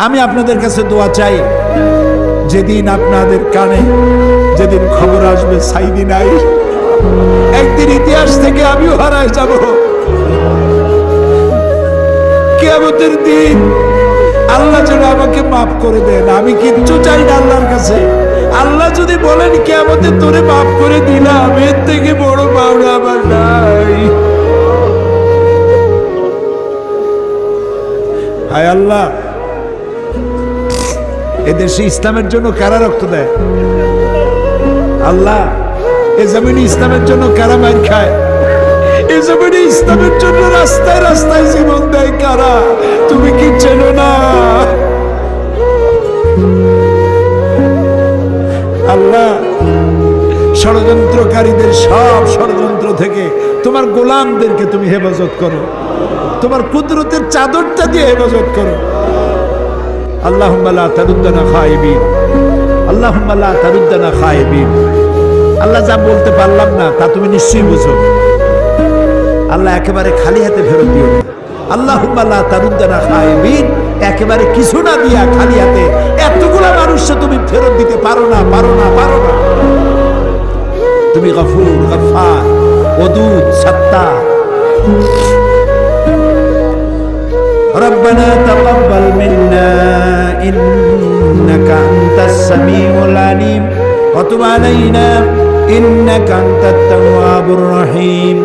আমি আপনাদের কাছে দোয়া চাই, যেদিন আপনাদের কানে যেদিন খবর আসবে সাইদি নাই, একদিন ইতিহাস থেকে আমিও হারায় যাব। কিয়ামতের দিন আল্লাহ যেন আমাকে মাফ করে দেন। আমি কিচ্ছু চাই না আল্লাহর কাছে। আল্লাহ যদি বলেন কিয়ামতে তোরে মাফ করে দিলাম, এর থেকে বড় পাওনা আমার নাই। হায় আল্লাহ, এদেশে ইসলামের জন্য কারা রক্ত দেয়? আল্লাহ, এ জমিনে ইসলামের জন্য কারা মার খায়? এ জমিনে ইসলামের জন্য রাস্তায় রাস্তায় জীবন দেয় কারা? তুমি কি চেনো না? আল্লাহ, ষড়যন্ত্রকারীদের সব ষড়যন্ত্র থেকে তোমার গোলামদেরকে তুমি হেফাজত করো, তোমার কুদরতের চাদরটা দিয়ে হেফাজত করো। আল্লাহুম্মা লা তারুদ্দানা খায়িবিন, আল্লাহুম্মা লা তারুদ্দানা খায়িবিন। আল্লাহ, যা বলতে পারলাম না তা তুমি নিশ্চয়ই বুঝো। আল্লাহ, একেবারে খালি হাতে ফেরত দিও না। আল্লাহুম্মা লা তারুদ্দানা খায়িবিন, একেবারে কিছু না দিয়া খালি হাতে এতগুলা মানুষকে তুমি ফেরত দিতে পারো না, পারো না, পারো না। তুমি গফুর, গফফার, ওদুদ, সাত্তার। ربنا تقبل منا إنك أنت السميع العليم وتب علينا إنك أنت التواب الرحيم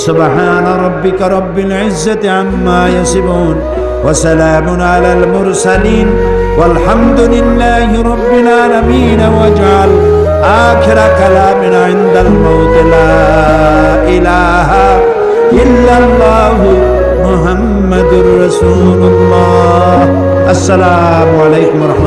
سبحان ربك رب العزة عما يصفون وسلام على المرسلين والحمد لله رب العالمين واجعل آخر كلامنا عند الموت لا إله إلا الله محمد رسول الله। السلام عليكم ورحمة الله।